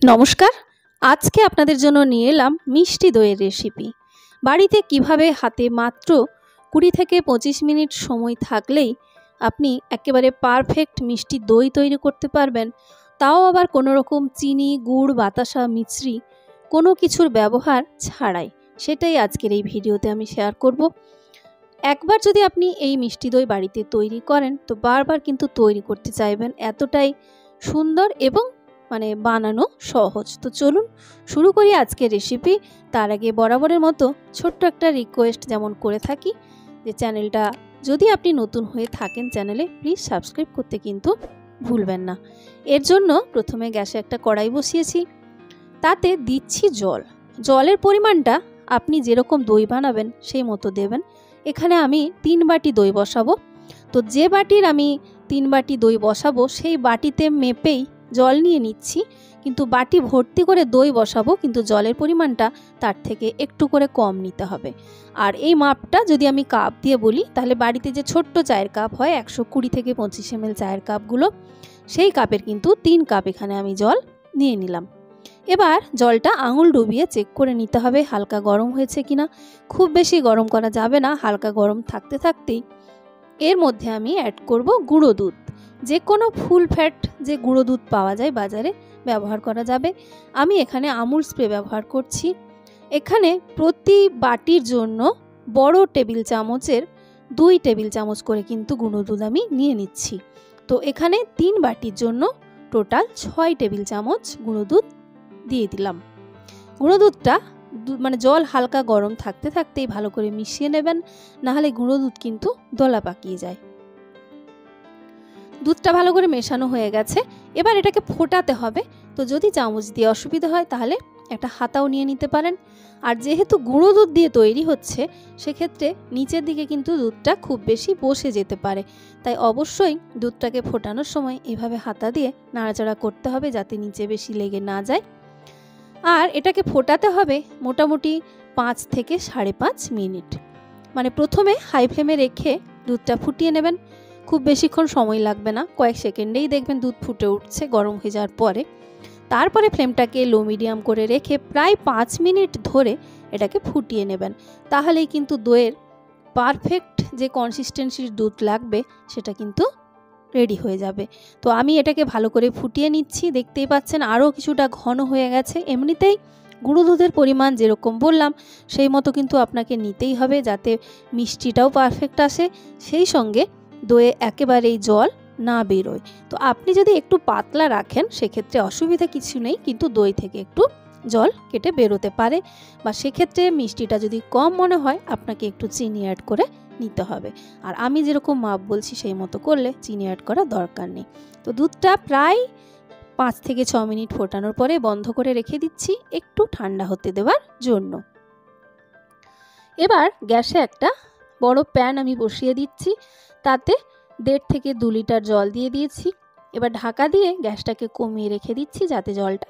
নমস্কার। আজকে আপনাদের জন্য নিয়ে এলাম মিষ্টি দইয়ের রেসিপি। বাড়িতে কিভাবে হাতে মাত্র 20 থেকে 25 মিনিট সময় থাকলেই আপনি একেবারে পারফেক্ট মিষ্টি দই তৈরি করতে পারবেন, তাও আবার কোনো রকম চিনি, গুড়, বাতাসা, মিছরি কোনো কিছুর ব্যবহার ছাড়াই। সেটাই আজকের এই ভিডিওতে আমি শেয়ার করব। একবার যদি আপনি এই মিষ্টি দই বাড়িতে তৈরি করেন তো বারবার কিন্তু তৈরি করতে চাইবেন, এতটাই সুন্দর এবং বানানো সহজ। তো চলুন শুরু করি আজকের রেসিপি। তার আগে বরাবরের মতো ছোট্ট একটা রিকোয়েস্ট যেমন করে থাকি, যে চ্যানেলটা যদি আপনি নতুন হয়ে থাকেন চ্যানেলে প্লিজ সাবস্ক্রাইব করতে কিন্তু ভুলবেন না। এর জন্য প্রথমে গ্যাসে একটা কড়াই বসিয়েছি, তাতে দিচ্ছি জল। জলের পরিমাণটা আপনি যেরকম দই বানাবেন সেই মতো দেবেন। এখানে আমি 3 বাটি দই বসাবো। তো যে বাটির আমি 3 বাটি দই বসাবো সেই বাটিতে মেপেই জল নিয়ে নিচ্ছি, কিন্তু বাটি ভর্তি করে দই বসাবো, কিন্তু জলের পরিমাণটা তার থেকে একটু করে কম নিতে হবে। আর এই মাপটা যদি আমি কাপ দিয়ে বলি তাহলে বাড়িতে যে ছোট্ট চায়ের কাপ হয় 120 থেকে 25 ml চায়ের কাপগুলো, সেই কাপের কিন্তু 3 কাপ এখানে আমি জল নিয়ে নিলাম। এবার জলটা আঙুল ডুবিয়ে চেক করে নিতে হবে হালকা গরম হয়েছে কিনা। খুব বেশি গরম করা যাবে না, হালকা গরম থাকতে থাকতেই এর মধ্যে আমি অ্যাড করব গুঁড়ো দুধ। যে কোনো ফুল ফ্যাট যে গুঁড়ো দুধ পাওয়া যায় বাজারে ব্যবহার করা যাবে। আমি এখানে আমুল স্প্রে ব্যবহার করছি। এখানে প্রতি বাটির জন্য বড় টেবিল চামচের 2 টেবিল চামচ করে কিন্তু গুঁড়ো দুধ আমি নিয়ে নিচ্ছি। তো এখানে 3 বাটির জন্য টোটাল 6 টেবিল চামচ গুঁড়ো দুধ দিয়ে দিলাম। গুঁড়ো দুধটা জল হালকা গরম থাকতে থাকতেই ভালো করে মিশিয়ে নেবেন, নাহলে গুঁড়ো দুধ কিন্তু দলা পাকিয়ে যায়। দুধটা ভালো করে মেশানো হয়ে গেছে, এবার এটাকে ফোটাতে হবে। তো যদি চামচ দিয়ে অসুবিধা হয় তাহলে একটা হাতাও নিয়ে নিতে পারেন। আর যেহেতু গুঁড়ো দুধ দিয়ে তৈরি হচ্ছে সেক্ষেত্রে নিচের দিকে কিন্তু দুধটা খুব বেশি বসে যেতে পারে, তাই অবশ্যই দুধটাকে ফোটানোর সময় এভাবে হাতা দিয়ে নাড়াচাড়া করতে হবে যাতে নিচে বেশি লেগে না যায়। আর এটাকে ফোটাতে হবে মোটামুটি 5 থেকে 5.5 মিনিট। প্রথমে হাই ফ্লেমে রেখে দুধটা ফুটিয়ে নেবেন। খুব বেশিক্ষণ সময় লাগবে না, কয়েক সেকেন্ডেই দেখবেন দুধ ফুটে উঠছে গরম হয়ে যাওয়ার পরে। তারপরে ফ্লেমটাকে লো মিডিয়াম করে রেখে প্রায় 5 মিনিট ধরে এটাকে ফুটিয়ে নেবেন। তাহলেই কিন্তু দইয়ের পারফেক্ট যে কনসিস্টেন্সির দুধ লাগবে সেটা কিন্তু রেডি হয়ে যাবে। তো আমি এটাকে ভালো করে ফুটিয়ে নিচ্ছি, দেখতেই পাচ্ছেন আরও কিছুটা ঘন হয়ে গেছে। এমনিতেই গুঁড়ো দুধের পরিমাণ যেরকম বললাম সেই মতো কিন্তু আপনাকে নিতেই হবে যাতে মিষ্টিটাও পারফেক্ট আসে, সেই সঙ্গে দইয়ে একেবারেই জল না বেরোয়। তো আপনি যদি একটু পাতলা রাখেন সেক্ষেত্রে অসুবিধা কিছু নেই, কিন্তু দই থেকে একটু জল কেটে বেরোতে পারে, বা সেক্ষেত্রে মিষ্টিটা যদি কম মনে হয় আপনাকে একটু চিনি অ্যাড করে নিতে হবে। আর আমি যেরকম মাপ বলছি সেই মতো করলে চিনি অ্যাড করার দরকার নেই। তো দুধটা প্রায় 5 থেকে 6 মিনিট ফোটানোর পরে বন্ধ করে রেখে দিচ্ছি একটু ঠান্ডা হতে দেওয়ার জন্য। এবার গ্যাসে একটা বড় প্যান আমি বসিয়ে দিচ্ছি, তাতে 1.5 থেকে 2 লিটার জল দিয়ে দিয়েছি। এবার ঢাকা দিয়ে গ্যাসটাকে কমিয়ে রেখে দিচ্ছি যাতে জলটা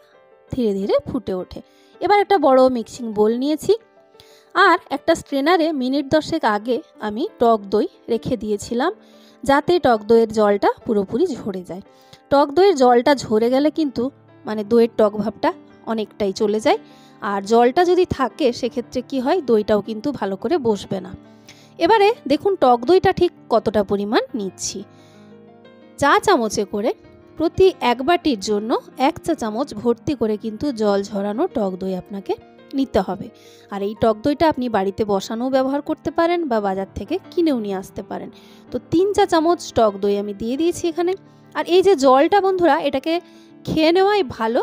ধীরে ধীরে ফুটে ওঠে। এবার একটা বড় মিক্সিং বোল নিয়েছি, আর একটা স্ট্রেনারে মিনিট 10 আগে আমি টক দই রেখে দিয়েছিলাম যাতে টক দইয়ের জলটা পুরোপুরি ঝরে যায়। টক দইয়ের জলটা ঝরে গেলে কিন্তু দইয়ের টক ভাবটা অনেকটাই চলে যায়, আর জলটা যদি থাকে সেক্ষেত্রে কি হয়, দইটাও কিন্তু ভালো করে বসবে না। এবারে দেখুন টক দইটা ঠিক কতটা পরিমাণ নিচ্ছি। চা চামচে করে প্রতি 1 বাটির জন্য 1 চা চামচ ভর্তি করে কিন্তু জল ঝরানো টক দই আপনাকে নিতে হবে। আর এই টক দইটা আপনি বাড়িতে বসানোও ব্যবহার করতে পারেন বা বাজার থেকে কিনেও নিয়ে আসতে পারেন। তো 3 চা চামচ টক দই আমি দিয়ে দিয়েছি এখানে। আর এই যে জলটা বন্ধুরা, এটাকে খেয়ে নেওয়াই ভালো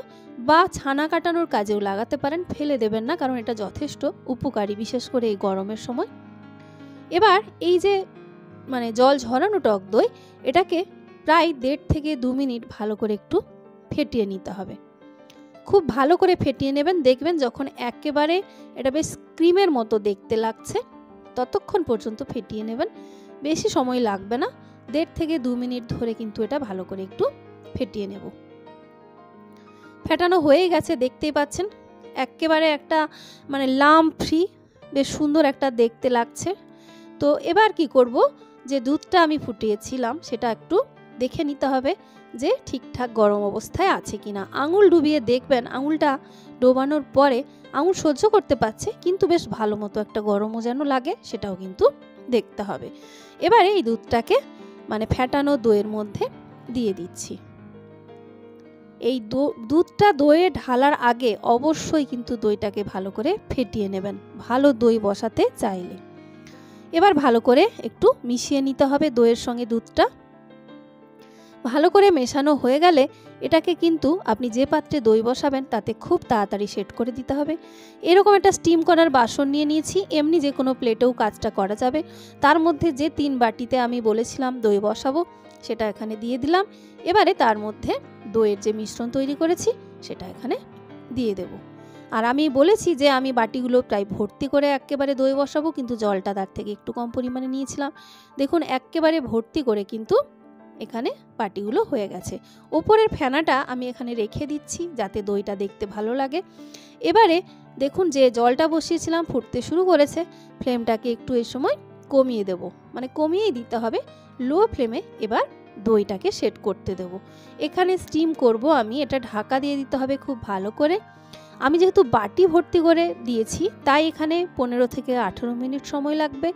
বা ছানা কাটানোর কাজেও লাগাতে পারেন, ফেলে দেবেন না, কারণ এটা যথেষ্ট উপকারী, বিশেষ করে এই গরমের সময়। এবার এই যে জল ঝরানো টক দই, এটাকে প্রায় 1.5 থেকে 2 মিনিট ভালো করে একটু ফেটিয়ে নিতে হবে। খুব ভালো করে ফেটিয়ে নেবেন, দেখবেন যখন একেবারে এটা বেশ ক্রিমের মতো দেখতে লাগছে ততক্ষণ পর্যন্ত ফেটিয়ে নেবেন, বেশি সময় লাগবে না। 1.5 থেকে 2 মিনিট ধরে কিন্তু এটা ভালো করে একটু ফেটিয়ে নেব। ফেটানো হয়ে গেছে, দেখতেই পাচ্ছেন একেবারে একটা লাম্প ফ্রি বেশ সুন্দর একটা দেখতে লাগছে। তো এবার কি করব, যে দুধটা আমি ফুটিয়েছিলাম সেটা একটু দেখে নিতে হবে যে ঠিকঠাক গরম অবস্থায় আছে কিনা। আঙুল ডুবিয়ে দেখবেন আঙুলটা ডোবানোর পরে আঙুল সহ্য করতে পারছে, কিন্তু বেশ ভালো মতো একটা গরমও যেন লাগে, সেটাও কিন্তু দেখতে হবে। এবারে এই দুধটাকে মানে ফ্যাটানো দইয়ের মধ্যে দিয়ে দিচ্ছি। এই দুধটা দইয়ে ঢালার আগে অবশ্যই কিন্তু দইটাকে ভালো করে ফেটিয়ে নেবেন, ভালো দই বসাতে চাইলে। এবার ভালো করে একটু মিশিয়ে নিতে হবে দইয়ের সঙ্গে দুধটা। ভালো করে মেশানো হয়ে গেলে এটাকে কিন্তু আপনি যে পাত্রে দই বসাবেন তাতে খুব তাড়াতাড়ি সেট করে দিতে হবে। এরকম একটা স্টিম করার বাসন নিয়ে নিয়েছি, এমনি যে কোনো প্লেটেও কাজটা করা যাবে। তার মধ্যে যে 3 বাটিতে আমি বলেছিলাম দই বসাবো সেটা এখানে দিয়ে দিলাম। এবারে তার মধ্যে দইয়ের যে মিশ্রণ তৈরি করেছি সেটা এখানে দিয়ে দেব। আর আমি বলেছি যে আমি বাটিগুলো প্রায় ভর্তি করে একেবারে দই বসাবো, কিন্তু জলটা তার থেকে একটু কম পরিমাণে নিয়েছিলাম। দেখুন একেবারে ভর্তি করে কিন্তু এখানে বাটিগুলো হয়ে গেছে। ওপরের ফেনাটা আমি এখানে রেখে দিচ্ছি যাতে দইটা দেখতে ভালো লাগে। এবারে দেখুন যে জলটা বসিয়েছিলাম ফুটতে শুরু করেছে, ফ্লেমটাকে একটু এই সময় কমিয়ে দেব, মানে কমিয়েই দিতে হবে, লো ফ্লেমে এবার দইটাকে সেট করতে দেব। এখানে স্টিম করব আমি, এটা ঢাকা দিয়ে দিতে হবে খুব ভালো করে। আমি যেহেতু বাটি ভর্তি করে দিয়েছি তাই এখানে 15 থেকে 18 মিনিট সময় লাগবে।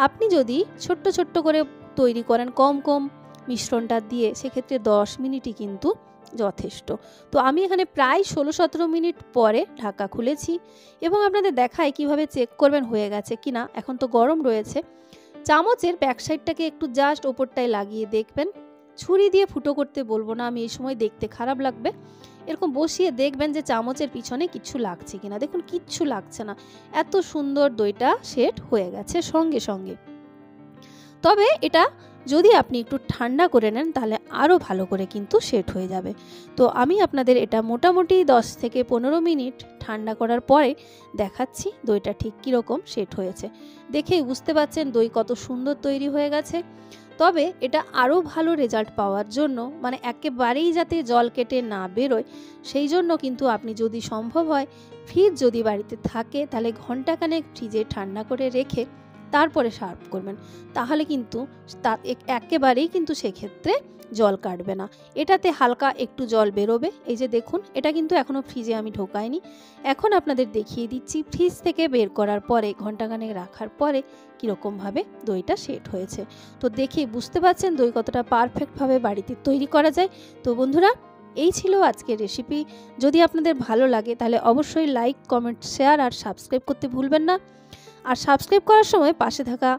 আপনি যদি ছোট্ট ছোট্ট করে তৈরি করেন কম কম মিশ্রণটা দিয়ে, সেক্ষেত্রে 10 মিনিটই কিন্তু যথেষ্ট। তো আমি এখানে প্রায় 16-17 মিনিট পরে ঢাকা খুলেছি এবং আপনাদের দেখাই কিভাবে চেক করবেন হয়ে গেছে কিনা। এখন তো গরম রয়েছে, চামচের ব্যাক সাইডটাকে একটু জাস্ট ওপরটায় লাগিয়ে দেখবেন। ছুরি দিয়ে ফুটো করতে বলবো না, আমি এই সময় দেখতে খারাপ লাগবে। এরকম বসিয়ে দেখবেন যে চামচের পিছনে কিচ্ছু লাগছে কিনা। দেখুন কিচ্ছু লাগছে না, এত সুন্দর দইটা সেট হয়ে গেছে সঙ্গে সঙ্গে। তবে এটা যদি আপনি একটু ঠান্ডা করে নেন তাহলে আরও ভালো করে কিন্তু সেট হয়ে যাবে। তো আমি আপনাদের এটা মোটামুটি 10 থেকে 15 মিনিট ঠান্ডা করার পরে দেখাচ্ছি দইটা ঠিক কীরকম সেট হয়েছে। দেখেই বুঝতে পারছেন দই কত সুন্দর তৈরি হয়ে গেছে। তবে এটা আরও ভালো রেজাল্ট পাওয়ার জন্য, মানে একেবারেই যাতে জল কেটে না বেরোয়, সেই জন্য কিন্তু আপনি যদি সম্ভব হয় ফ্রিজ যদি বাড়িতে থাকে তাহলে ঘন্টাখানেক ফ্রিজে ঠান্ডা করে রেখে তারপরে সার্ভ করবেন, তাহলে কিন্তু একেবারেই কিন্তু সেক্ষেত্রে জল কাটবে না। এটাতে হালকা একটু জল বেরোবে। এই যে দেখুন এটা কিন্তু এখনও ফ্রিজে আমি ঢোকাইনি। এখন আপনাদের দেখিয়ে দিচ্ছি ফ্রিজ থেকে বের করার পরে ঘন্টাখানেক রাখার পরে কীরকমভাবে দইটা সেট হয়েছে। তো দেখে বুঝতে পারছেন দই কতটা পারফেক্টভাবে বাড়িতে তৈরি করা যায়। তো বন্ধুরা, এই ছিল আজকের রেসিপি। যদি আপনাদের ভালো লাগে তাহলে অবশ্যই লাইক, কমেন্ট, শেয়ার আর সাবস্ক্রাইব করতে ভুলবেন না। আর সাবস্ক্রাইব করার সময় পাশে থাকা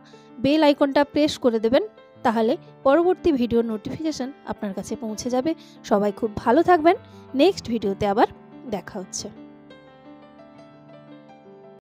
বেল আইকনটা প্রেস করে দেবেন, তাহলে পরবর্তী ভিডিওর নোটিফিকেশন আপনার কাছে পৌঁছে যাবে। সবাই খুব ভালো থাকবেন। নেক্সট ভিডিওতে আবার দেখা হচ্ছে।